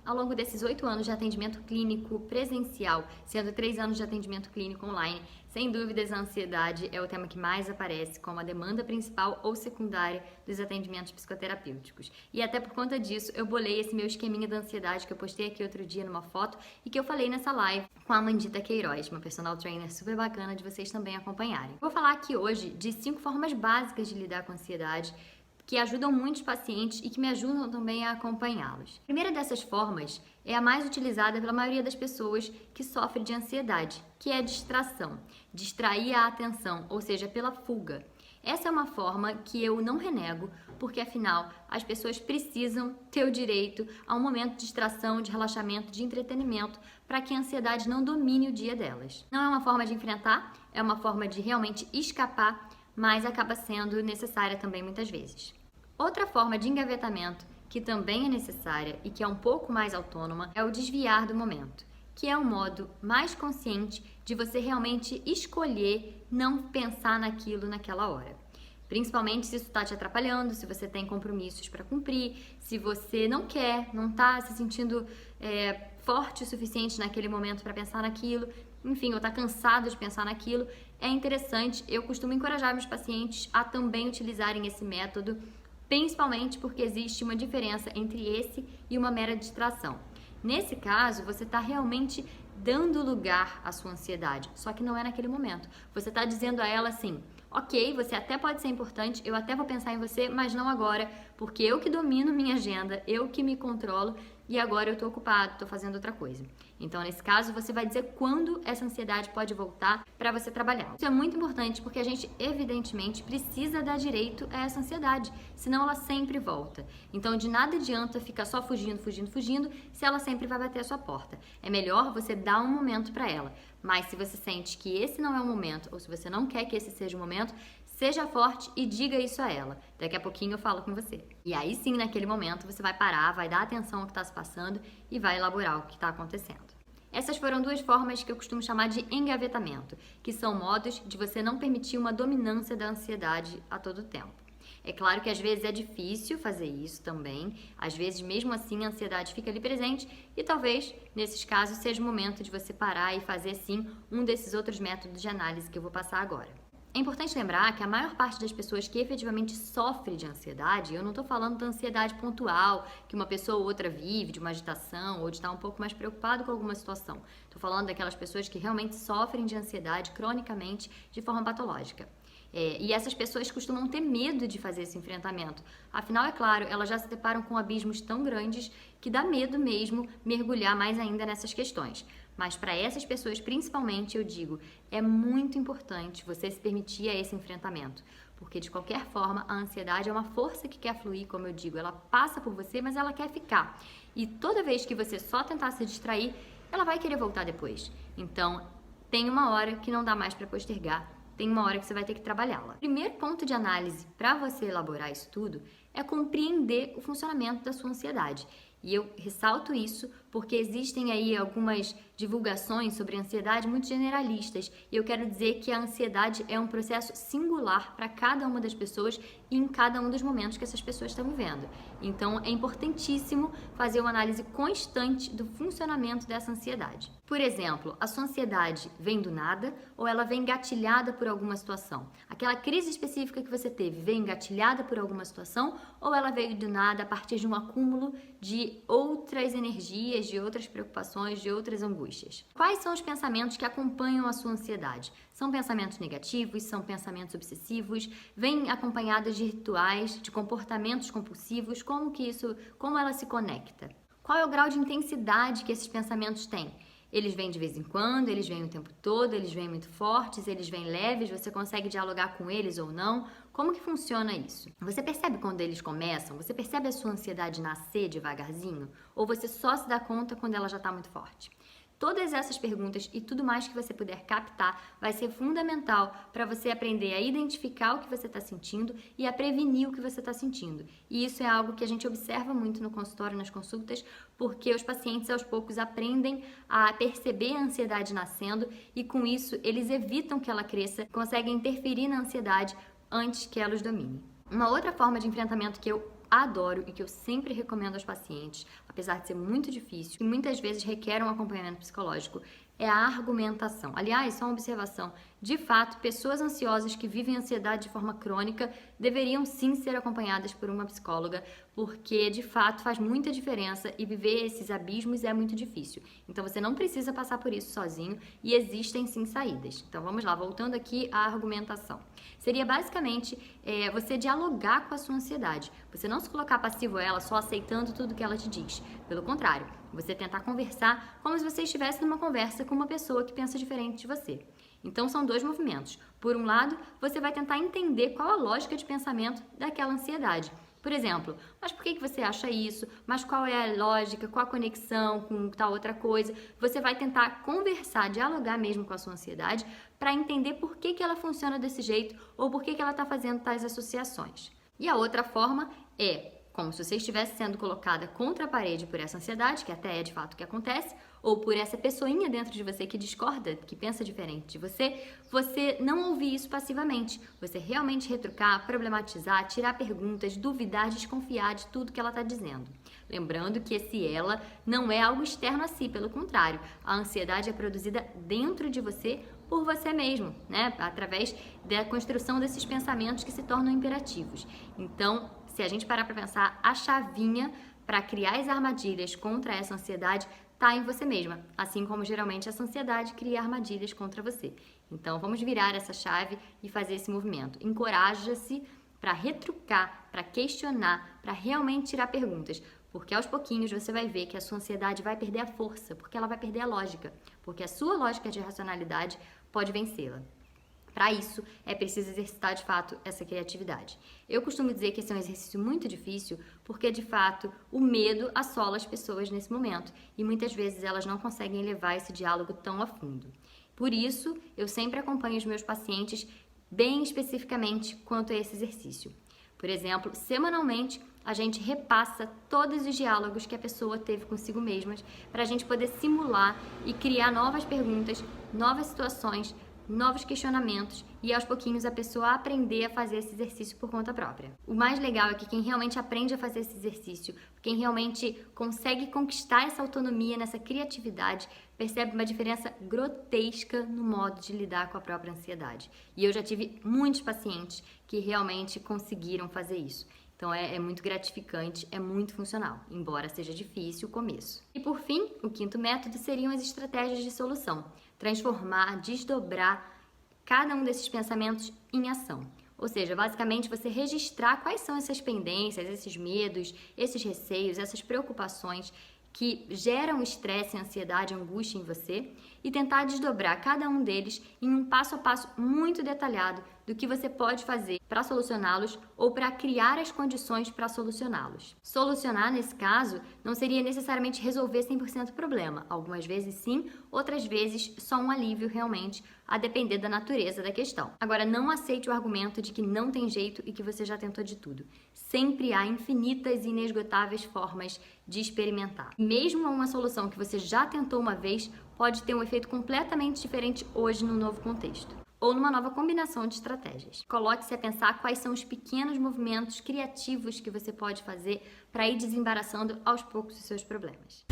Ao longo desses 8 anos de atendimento clínico presencial, sendo 3 anos de atendimento clínico online, sem dúvidas a ansiedade é o tema que mais aparece como a demanda principal ou secundária dos atendimentos psicoterapêuticos. E até por conta disso, eu bolei esse meu esqueminha da ansiedade que eu postei aqui outro dia numa foto e que eu falei nessa live com a Amandita Queiroz, uma personal trainer super bacana de vocês também acompanharem. Vou falar aqui hoje de 5 formas básicas de lidar com a ansiedade que ajudam muitos pacientes e que me ajudam também a acompanhá-los. A primeira dessas formas é a mais utilizada pela maioria das pessoas que sofrem de ansiedade, que é a distração, distrair a atenção, ou seja, pela fuga. Essa é uma forma que eu não renego, porque afinal as pessoas precisam ter o direito a um momento de distração, de relaxamento, de entretenimento, para que a ansiedade não domine o dia delas. Não é uma forma de enfrentar, é uma forma de realmente escapar, mas acaba sendo necessária também muitas vezes. Outra forma de engavetamento que também é necessária e que é um pouco mais autônoma é o desviar do momento, que é um modo mais consciente de você realmente escolher não pensar naquilo naquela hora. Principalmente se isso está te atrapalhando, se você tem compromissos para cumprir, se você não quer, não está se sentindo forte o suficiente naquele momento para pensar naquilo, enfim, ou está cansado de pensar naquilo, é interessante. Eu costumo encorajar meus pacientes a também utilizarem esse método, principalmente porque existe uma diferença entre esse e uma mera distração. Nesse caso, você está realmente dando lugar à sua ansiedade, só que não é naquele momento. Você está dizendo a ela assim: ok, você até pode ser importante, eu até vou pensar em você, mas não agora, porque eu que domino minha agenda, eu que me controlo e agora eu tô ocupado, tô fazendo outra coisa. Então, nesse caso, você vai dizer quando essa ansiedade pode voltar para você trabalhar. Isso é muito importante porque a gente, evidentemente, precisa dar direito a essa ansiedade, senão ela sempre volta. Então, de nada adianta ficar só fugindo, se ela sempre vai bater a sua porta. É melhor você dar um momento para ela. Mas se você sente que esse não é o momento, ou se você não quer que esse seja o momento, seja forte e diga isso a ela. Daqui a pouquinho eu falo com você. E aí sim, naquele momento, você vai parar, vai dar atenção ao que está se passando e vai elaborar o que está acontecendo. Essas foram 2 formas que eu costumo chamar de engavetamento, que são modos de você não permitir uma dominância da ansiedade a todo tempo. É claro que às vezes é difícil fazer isso também, às vezes mesmo assim a ansiedade fica ali presente e talvez nesses casos seja o momento de você parar e fazer sim um desses outros métodos de análise que eu vou passar agora. É importante lembrar que a maior parte das pessoas que efetivamente sofre de ansiedade, eu não estou falando da ansiedade pontual, que uma pessoa ou outra vive, de uma agitação ou de estar um pouco mais preocupado com alguma situação. Estou falando daquelas pessoas que realmente sofrem de ansiedade cronicamente de forma patológica. E essas pessoas costumam ter medo de fazer esse enfrentamento. Afinal, é claro, elas já se deparam com abismos tão grandes que dá medo mesmo mergulhar mais ainda nessas questões. Mas para essas pessoas, principalmente, eu digo, é muito importante você se permitir a esse enfrentamento. Porque, de qualquer forma, a ansiedade é uma força que quer fluir, como eu digo. Ela passa por você, mas ela quer ficar. E toda vez que você só tentar se distrair, ela vai querer voltar depois. Então, tem uma hora que não dá mais para postergar. Tem uma hora que você vai ter que trabalhá-la. O primeiro ponto de análise para você elaborar isso tudo é compreender o funcionamento da sua ansiedade. E eu ressalto isso porque existem aí algumas divulgações sobre ansiedade muito generalistas. E eu quero dizer que a ansiedade é um processo singular para cada uma das pessoas e em cada um dos momentos que essas pessoas estão vivendo. Então, é importantíssimo fazer uma análise constante do funcionamento dessa ansiedade. Por exemplo, a sua ansiedade vem do nada ou ela vem engatilhada por alguma situação? Aquela crise específica que você teve veio engatilhada por alguma situação ou ela veio do nada a partir de um acúmulo de outras energias, de outras preocupações, de outras angústias? Quais são os pensamentos que acompanham a sua ansiedade? São pensamentos negativos? São pensamentos obsessivos? Vêm acompanhados de rituais, de comportamentos compulsivos? Como ela se conecta? Qual é o grau de intensidade que esses pensamentos têm? Eles vêm de vez em quando, eles vêm o tempo todo, eles vêm muito fortes, eles vêm leves, você consegue dialogar com eles ou não? Como que funciona isso? Você percebe quando eles começam? Você percebe a sua ansiedade nascer devagarzinho? Ou você só se dá conta quando ela já está muito forte? Todas essas perguntas e tudo mais que você puder captar vai ser fundamental para você aprender a identificar o que você está sentindo e a prevenir o que você está sentindo. E isso é algo que a gente observa muito no consultório, nas consultas, porque os pacientes aos poucos aprendem a perceber a ansiedade nascendo e com isso eles evitam que ela cresça, conseguem interferir na ansiedade antes que ela os domine. Uma outra forma de enfrentamento que eu adoro e que eu sempre recomendo aos pacientes, apesar de ser muito difícil e muitas vezes requer um acompanhamento psicológico, é a argumentação. Aliás, só uma observação, de fato, pessoas ansiosas que vivem ansiedade de forma crônica deveriam sim ser acompanhadas por uma psicóloga, porque de fato faz muita diferença e viver esses abismos é muito difícil. Então você não precisa passar por isso sozinho e existem sim saídas. Então vamos lá, voltando aqui à argumentação. Seria basicamente você dialogar com a sua ansiedade. Você não se colocar passivo a ela só aceitando tudo que ela te diz. Pelo contrário, você tentar conversar como se você estivesse numa conversa com uma pessoa que pensa diferente de você. Então são dois movimentos. Por um lado, você vai tentar entender qual a lógica de pensamento daquela ansiedade. Por exemplo, mas por que você acha isso? Mas qual é a lógica? Qual a conexão com tal outra coisa? Você vai tentar conversar, dialogar mesmo com a sua ansiedade para entender por que ela funciona desse jeito ou por que ela está fazendo tais associações. E a outra forma é como se você estivesse sendo colocada contra a parede por essa ansiedade, que até é de fato o que acontece, ou por essa pessoinha dentro de você que discorda, que pensa diferente de você não ouvir isso passivamente. Você realmente retrucar, problematizar, tirar perguntas, duvidar, desconfiar de tudo que ela está dizendo. Lembrando que esse ela não é algo externo a si, pelo contrário, a ansiedade é produzida dentro de você por você mesmo, né? Através da construção desses pensamentos que se tornam imperativos. Então, se a gente parar para pensar, a chavinha para criar as armadilhas contra essa ansiedade está em você mesma, assim como geralmente essa ansiedade cria armadilhas contra você. Então, vamos virar essa chave e fazer esse movimento. Encoraja-se para retrucar, para questionar, para realmente tirar perguntas, porque aos pouquinhos você vai ver que a sua ansiedade vai perder a força, porque ela vai perder a lógica, porque a sua lógica de racionalidade pode vencê-la. Para isso, é preciso exercitar de fato essa criatividade. Eu costumo dizer que esse é um exercício muito difícil porque, de fato, o medo assola as pessoas nesse momento e muitas vezes elas não conseguem levar esse diálogo tão a fundo. Por isso, eu sempre acompanho os meus pacientes bem especificamente quanto a esse exercício. Por exemplo, semanalmente, a gente repassa todos os diálogos que a pessoa teve consigo mesma para a gente poder simular e criar novas perguntas, novas situações, novos questionamentos e aos pouquinhos a pessoa aprender a fazer esse exercício por conta própria. O mais legal é que quem realmente aprende a fazer esse exercício, quem realmente consegue conquistar essa autonomia nessa criatividade, percebe uma diferença grotesca no modo de lidar com a própria ansiedade. E eu já tive muitos pacientes que realmente conseguiram fazer isso. Então é muito gratificante, é muito funcional, embora seja difícil o começo. E por fim, o quinto método seriam as estratégias de solução. Transformar, desdobrar cada um desses pensamentos em ação. Ou seja, basicamente você registrar quais são essas pendências, esses medos, esses receios, essas preocupações que geram estresse, ansiedade, angústia em você e tentar desdobrar cada um deles em um passo a passo muito detalhado do que você pode fazer para solucioná-los ou para criar as condições para solucioná-los. Solucionar, nesse caso, não seria necessariamente resolver 100% o problema. Algumas vezes sim, outras vezes só um alívio realmente, a depender da natureza da questão. Agora, não aceite o argumento de que não tem jeito e que você já tentou de tudo. Sempre há infinitas e inesgotáveis formas de experimentar. Mesmo uma solução que você já tentou uma vez pode ter um efeito completamente diferente hoje no novo contexto, ou numa nova combinação de estratégias. Coloque-se a pensar quais são os pequenos movimentos criativos que você pode fazer para ir desembaraçando aos poucos os seus problemas.